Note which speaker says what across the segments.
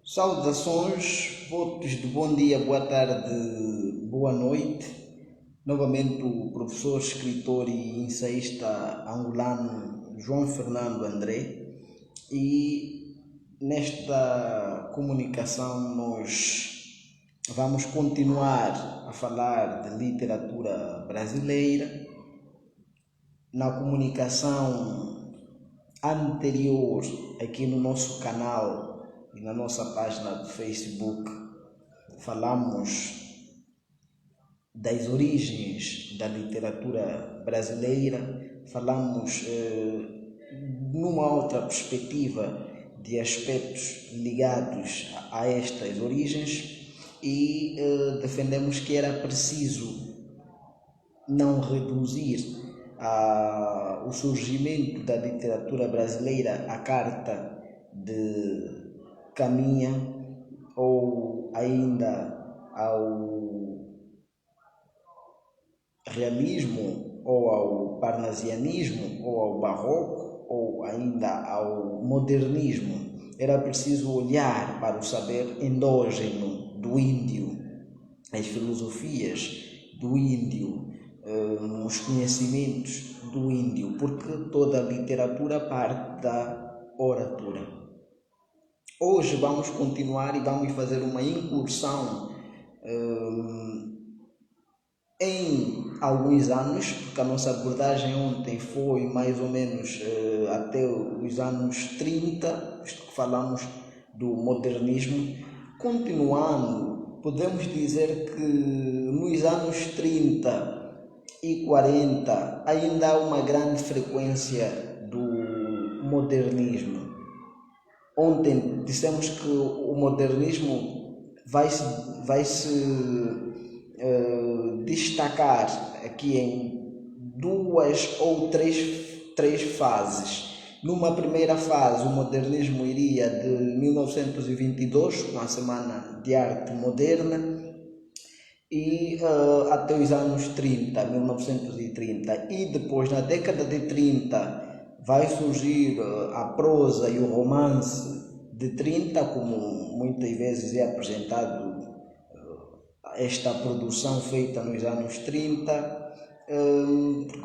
Speaker 1: Saudações, votos de bom dia, boa tarde, boa noite. Novamente o professor, escritor e ensaísta angolano João Fernando André. E nesta comunicação nós vamos continuar a falar de literatura brasileira. Na comunicação anterior aqui no nosso canal e na nossa página do Facebook, falamos das origens da literatura brasileira, falamos numa outra perspectiva de aspectos ligados a estas origens e defendemos que era preciso não reduzir o surgimento da literatura brasileira à carta de Caminha ou ainda ao realismo ou ao parnasianismo ou ao barroco ou ainda ao modernismo. Era preciso olhar para o saber endógeno do índio, as filosofias do índio, os conhecimentos do índio, porque toda a literatura parte da oratura. Hoje vamos continuar e vamos fazer uma incursão em alguns anos, porque a nossa abordagem ontem foi mais ou menos até os anos 30, visto que falamos do modernismo. Continuando, podemos dizer que nos anos 30 e 40 ainda há uma grande frequência do modernismo. Ontem dissemos que o modernismo vai se destacar aqui em duas ou três fases. Numa primeira fase, o modernismo iria de 1922, com a Semana de Arte Moderna, e até os anos 30, 1930. E depois, na década de 30, vai surgir a prosa e o romance de 30, como muitas vezes é apresentado esta produção feita nos anos 30.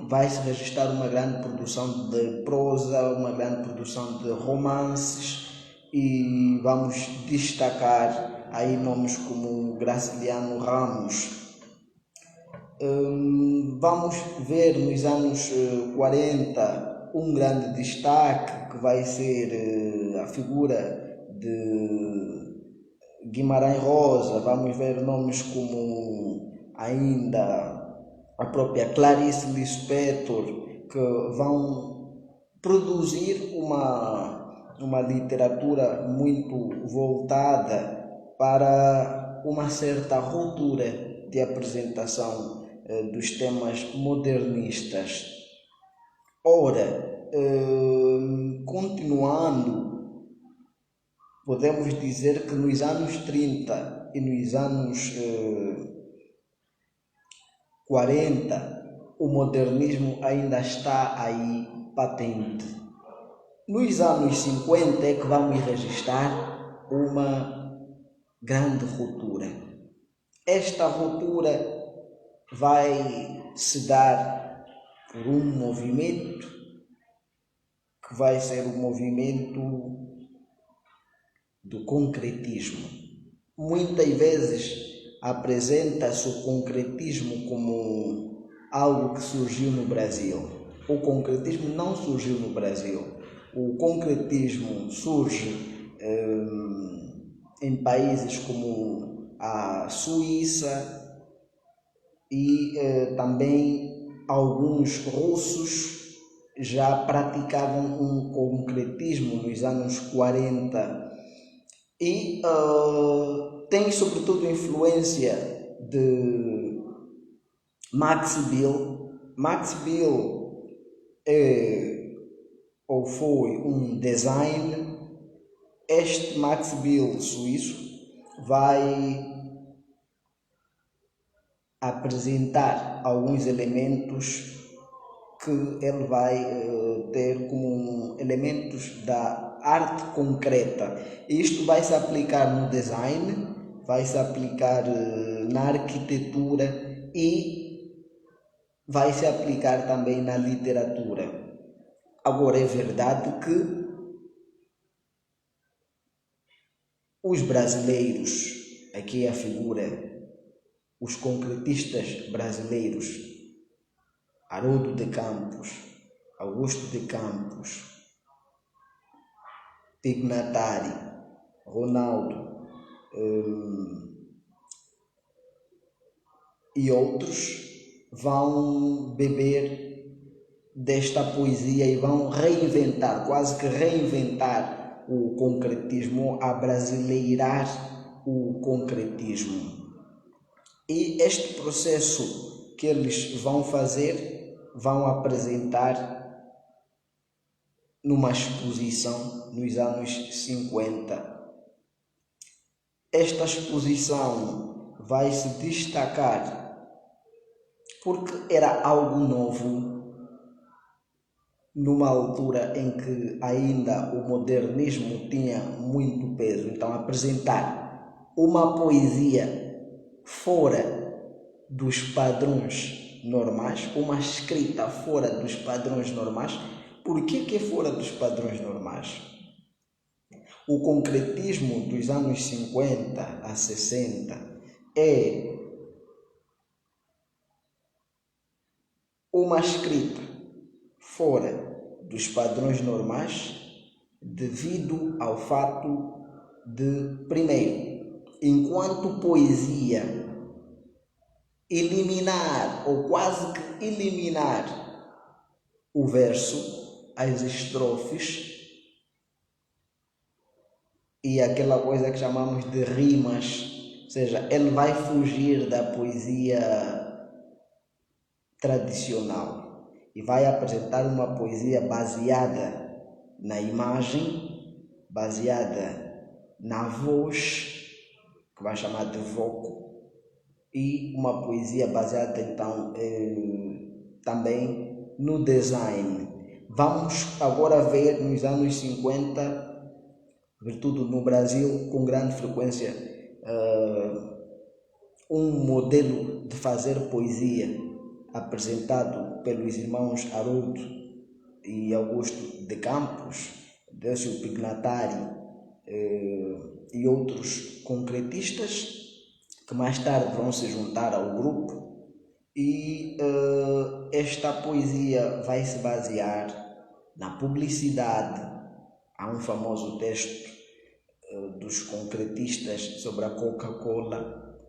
Speaker 1: Vai-se registrar uma grande produção de prosa, uma grande produção de romances, e vamos destacar aí nomes como Graciliano Ramos. Vamos ver nos anos 40 um grande destaque que vai ser a figura de Guimarães Rosa. Vamos ver nomes como ainda a própria Clarice Lispector, que vão produzir uma literatura muito voltada para uma certa ruptura de apresentação dos temas modernistas. Ora, continuando, podemos dizer que nos anos 30 e nos anos 40 o modernismo ainda está aí patente. Nos anos 50 é que vamos registrar uma grande ruptura. Esta ruptura vai se dar por um movimento que vai ser o movimento do concretismo. Muitas vezes apresenta-se o concretismo como algo que surgiu no Brasil. O concretismo não surgiu no Brasil. O concretismo surge em países como a Suíça e também alguns russos já praticavam um concretismo nos anos 40 e tem sobretudo influência de Max Bill. Max Bill é ou foi um designer. Este Max Bill suíço vai apresentar alguns elementos que ele vai ter como elementos da arte concreta. Isto vai se aplicar no design, vai se aplicar na arquitetura e vai se aplicar também na literatura. Agora, é verdade que os brasileiros, aqui é a figura, os concretistas brasileiros, Haroldo de Campos, Augusto de Campos, Pignatari, Ronaldo e outros vão beber desta poesia e vão reinventar, quase que reinventar o concretismo, abrasileirar o concretismo. E este processo que eles vão fazer, vão apresentar numa exposição nos anos 50. Esta exposição vai se destacar porque era algo novo, numa altura em que ainda o modernismo tinha muito peso. Então, apresentar uma poesia fora dos padrões normais, uma escrita fora dos padrões normais. Por que é fora dos padrões normais? O concretismo dos anos 50 a 60 é uma escrita fora dos padrões normais devido ao fato de, primeiro, enquanto poesia, eliminar ou quase que eliminar o verso, as estrofes e aquela coisa que chamamos de rimas, ou seja, ele vai fugir da poesia tradicional e vai apresentar uma poesia baseada na imagem, baseada na voz, que vai chamar de voco, e uma poesia baseada então também no design. Vamos agora ver nos anos 50, sobretudo no Brasil, com grande frequência, um modelo de fazer poesia apresentado pelos irmãos Haroldo e Augusto de Campos, Décio Pignatari e outros concretistas que mais tarde vão se juntar ao grupo, e esta poesia vai se basear na publicidade. Há um famoso texto dos concretistas sobre a Coca-Cola,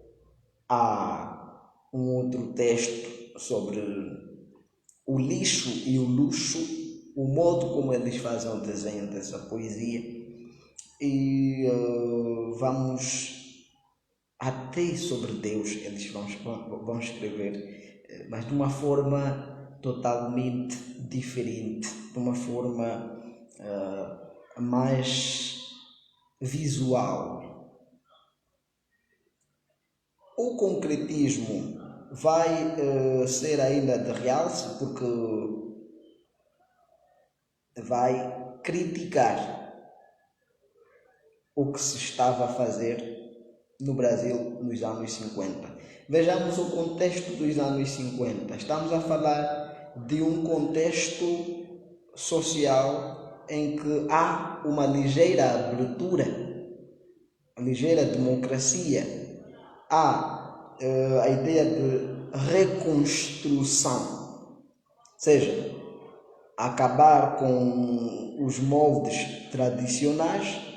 Speaker 1: há um outro texto sobre o lixo e o luxo, o modo como eles fazem o desenho dessa poesia, e vamos até sobre Deus eles vão escrever, mas de uma forma totalmente diferente, de uma forma mais visual. O concretismo vai ser ainda de realce porque vai criticar o que se estava a fazer no Brasil nos anos 50. Vejamos o contexto dos anos 50. Estamos a falar de um contexto social em que há uma ligeira abertura, uma ligeira democracia, há a ideia de reconstrução, ou seja, acabar com os moldes tradicionais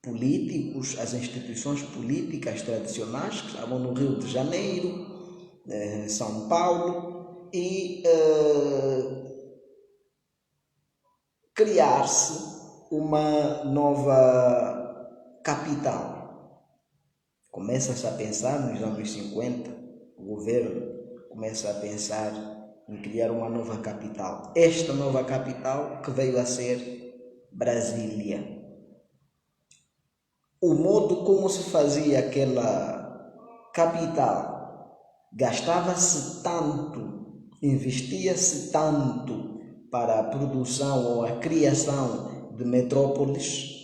Speaker 1: políticos, as instituições políticas tradicionais que estavam no Rio de Janeiro, São Paulo, e criar-se uma nova capital. Começa-se a pensar nos anos 50, o governo começa a pensar em criar uma nova capital. Esta nova capital que veio a ser Brasília. O modo como se fazia aquela capital, gastava-se tanto, investia-se tanto para a produção ou a criação de metrópoles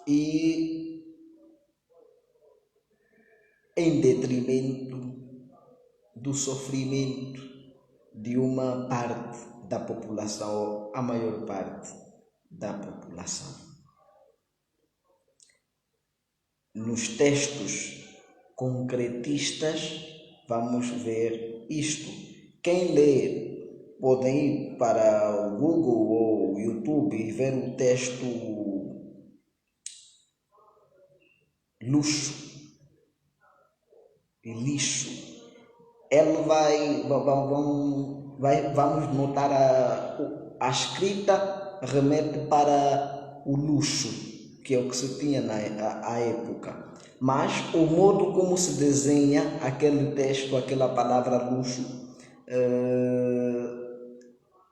Speaker 1: e em detrimento do sofrimento de uma parte da população, a maior parte da população. Nos textos concretistas vamos ver isto. Quem ler podem ir para o Google ou o YouTube e ver o texto luxo e lixo. Ele vamos notar a escrita remete para o luxo, que é o que se tinha à época. Mas o modo como se desenha aquele texto, aquela palavra luxo,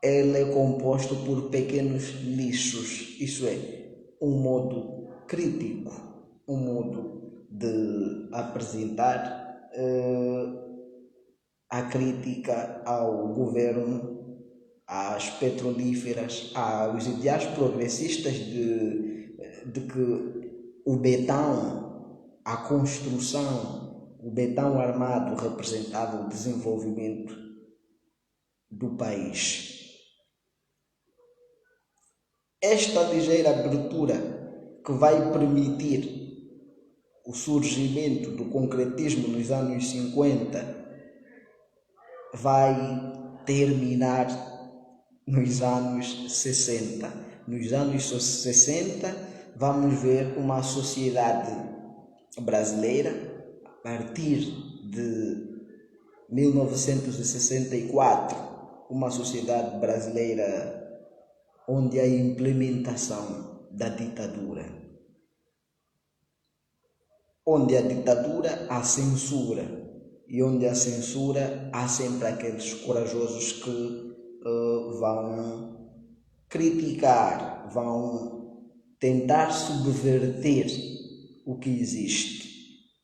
Speaker 1: ele é composto por pequenos lixos, isso é, um modo crítico, um modo de apresentar a crítica ao governo, às petrolíferas, aos ideais progressistas de que o betão, a construção, o betão armado representava o desenvolvimento do país. Esta ligeira abertura que vai permitir o surgimento do concretismo nos anos 50 vai terminar nos anos 60. Nos anos 60 vamos ver uma sociedade brasileira, a partir de 1964, uma sociedade brasileira onde há implementação da ditadura. Onde há ditadura, há censura. E onde há censura, há sempre aqueles corajosos que vão criticar, vão tentar subverter o que existe.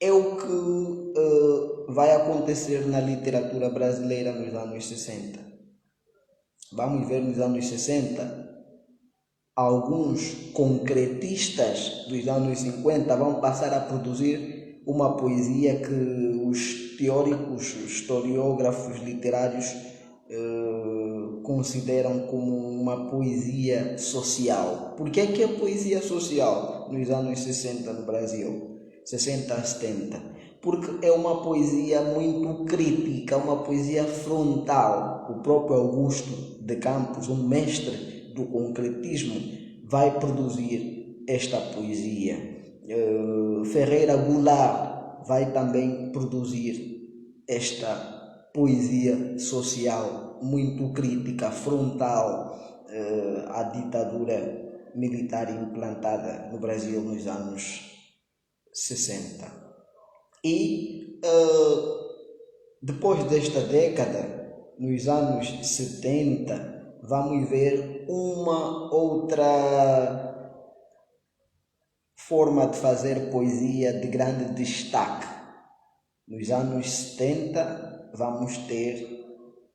Speaker 1: É o que vai acontecer na literatura brasileira nos anos 60. Vamos ver nos anos 60, alguns concretistas dos anos 50 vão passar a produzir uma poesia que os teóricos, os historiógrafos literários consideram como uma poesia social. Por que é que é poesia social nos anos 60 no Brasil? 60 a 70? Porque é uma poesia muito crítica, uma poesia frontal. O próprio Augusto de Campos, um mestre do concretismo, vai produzir esta poesia. Ferreira Goulart vai também produzir esta poesia social muito crítica, frontal à ditadura militar implantada no Brasil nos anos 60. E depois desta década, nos anos 70, vamos ver uma outra forma de fazer poesia de grande destaque. Nos anos 70 vamos ter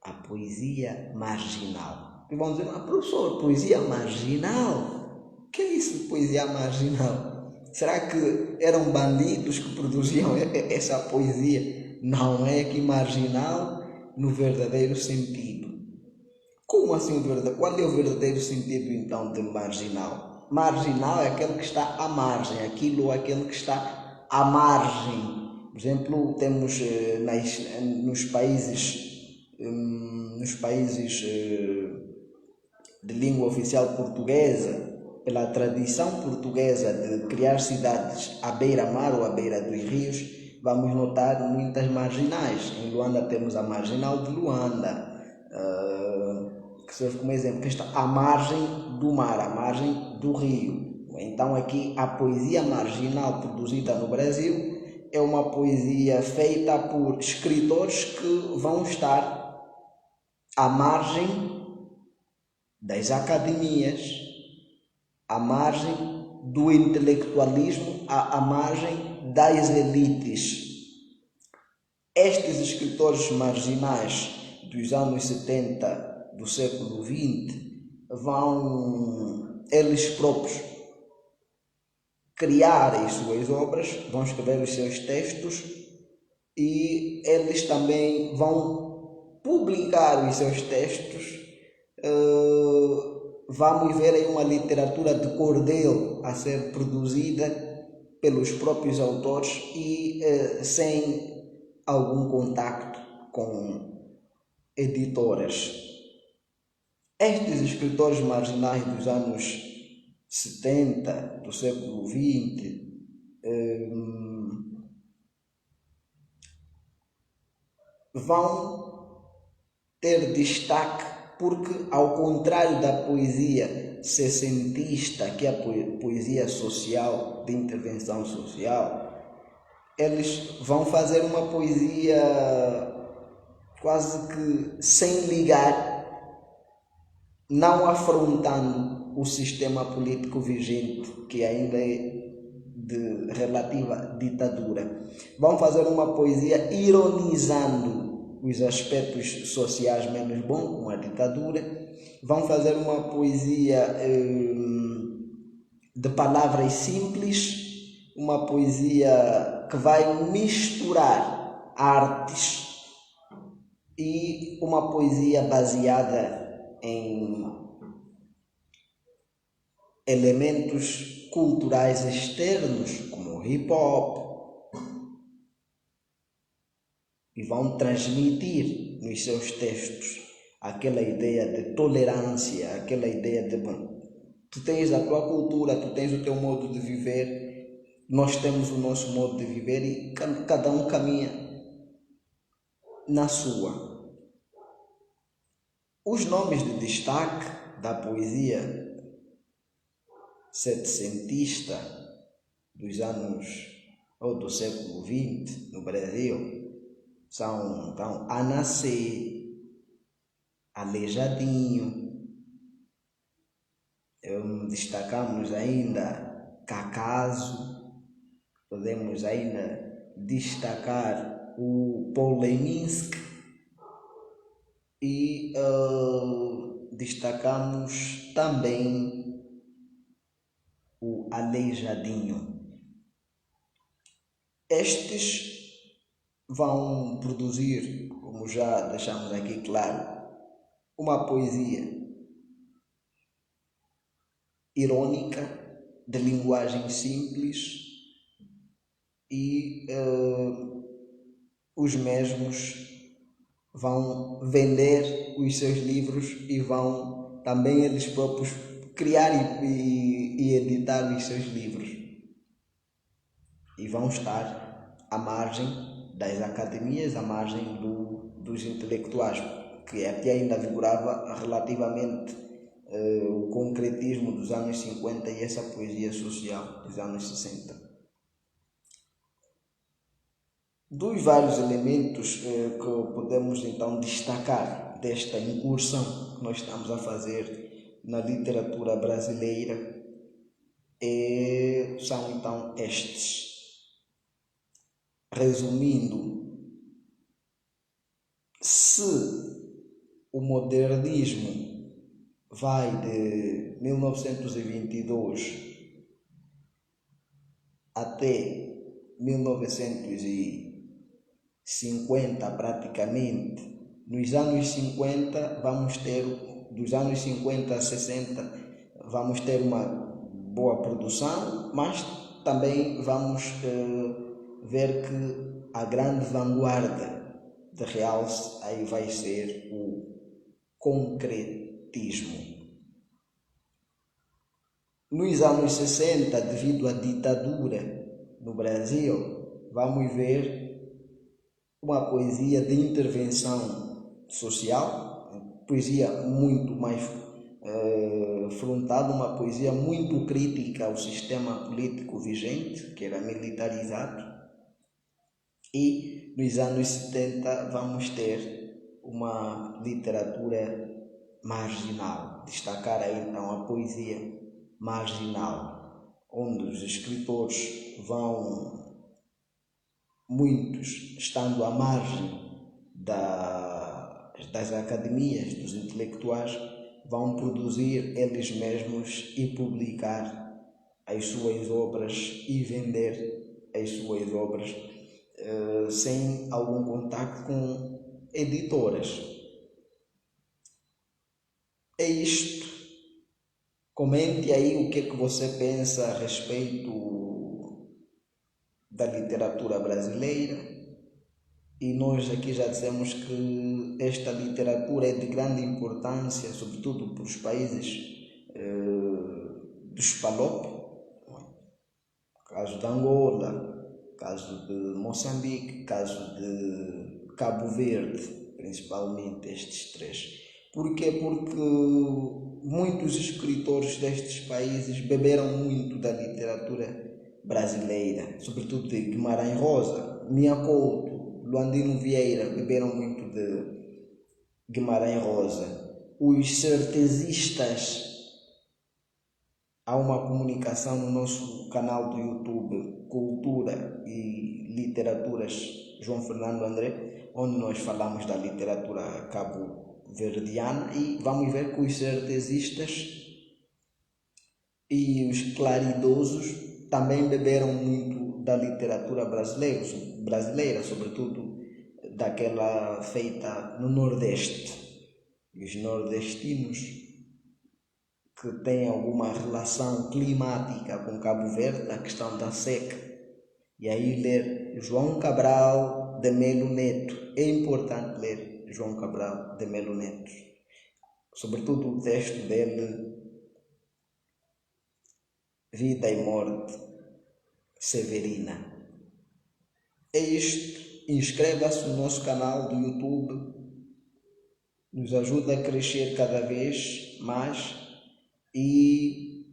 Speaker 1: a poesia marginal. E vamos dizer, professor, poesia marginal? O que é isso, poesia marginal? Será que eram bandidos que produziam essa poesia? Não é que marginal no verdadeiro sentido. Como assim qual é o verdadeiro sentido então de marginal? Marginal é aquele que está à margem, aquele que está à margem. Por exemplo, temos nos países de língua oficial portuguesa, pela tradição portuguesa de criar cidades à beira-mar ou à beira dos rios, vamos notar muitas marginais. Em Luanda temos a marginal de Luanda, que serve como exemplo, que está à margem do mar, à margem do rio. Então aqui a poesia marginal produzida no Brasil é uma poesia feita por escritores que vão estar à margem das academias, à margem do intelectualismo, à margem das elites. Estes escritores marginais dos anos 70 do século XX vão eles próprios criarem suas obras, vão escrever os seus textos e eles também vão publicar os seus textos. Vamos ver aí uma literatura de cordel a ser produzida pelos próprios autores e sem algum contacto com editoras. Estes escritores marginais dos anos 70, do século XX, vão ter destaque porque, ao contrário da poesia sessentista, que é a poesia social, de intervenção social, eles vão fazer uma poesia quase que sem ligar, não afrontando o sistema político vigente, que ainda é de relativa ditadura. Vão fazer uma poesia ironizando os aspectos sociais menos bons, como a ditadura. Vão fazer uma poesia de palavras simples, uma poesia que vai misturar artes e uma poesia baseada em elementos culturais externos, como o hip hop, e vão transmitir nos seus textos aquela ideia de tolerância, aquela ideia de, bom, tu tens a tua cultura, tu tens o teu modo de viver, nós temos o nosso modo de viver e cada um caminha na sua. Os nomes de destaque da poesia setecentista dos anos ou do século XX no Brasil são então Anacê, Aleijadinho, destacamos ainda Cacaso, podemos ainda destacar o Paul Leminski e destacamos também o Aleijadinho. Estes vão produzir, como já deixamos aqui claro, uma poesia irônica, de linguagem simples e os mesmos vão vender os seus livros e vão também eles próprios criar e editar os seus livros e vão estar à margem das academias, à margem dos intelectuais, que até ainda vigorava relativamente o concretismo dos anos 50 e essa poesia social dos anos 60. Dos vários elementos que podemos então destacar desta incursão que nós estamos a fazer na literatura brasileira são então estes. Resumindo, se o modernismo vai de 1922 até 1950 praticamente, nos anos 50 vamos ter, dos anos 50 a 60 vamos ter uma boa produção, mas também vamos ver que a grande vanguarda de realce aí vai ser o concretismo. Nos anos 60, devido à ditadura no Brasil, vamos ver uma poesia de intervenção social, poesia muito mais frontal, uma poesia muito crítica ao sistema político vigente, que era militarizado. E nos anos 70 vamos ter uma literatura marginal, destacar aí então a poesia marginal, onde os escritores vão, muitos estando à margem das academias, dos intelectuais, vão produzir eles mesmos e publicar as suas obras e vender as suas obras sem algum contato com editoras. É isto. Comente aí o que é que você pensa a respeito da literatura brasileira. E nós aqui já dissemos que esta literatura é de grande importância, sobretudo para os países dos PALOP, caso de Angola, caso de Moçambique, caso de Cabo Verde, principalmente estes três. Porquê? Porque muitos escritores destes países beberam muito da literatura brasileira, sobretudo de Guimarães Rosa, Minha Couto, Luandino Vieira, beberam muito de Guimarães Rosa. Os certezistas, há uma comunicação no nosso canal do YouTube, Cultura e Literaturas João Fernando André, onde nós falamos da literatura cabo-verdiana, e vamos ver que os certezistas e os claridosos também beberam muito da literatura brasileira, sobretudo daquela feita no Nordeste. Os nordestinos que têm alguma relação climática com Cabo Verde, a questão da seca. E aí ler João Cabral de Melo Neto. É importante ler João Cabral de Melo Neto, sobretudo o texto dele, Vida e Morte Severina. É isto. Inscreva-se no nosso canal do YouTube. Nos ajuda a crescer cada vez mais. E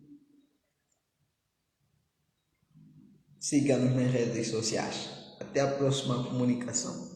Speaker 1: siga-nos nas redes sociais. Até a próxima comunicação.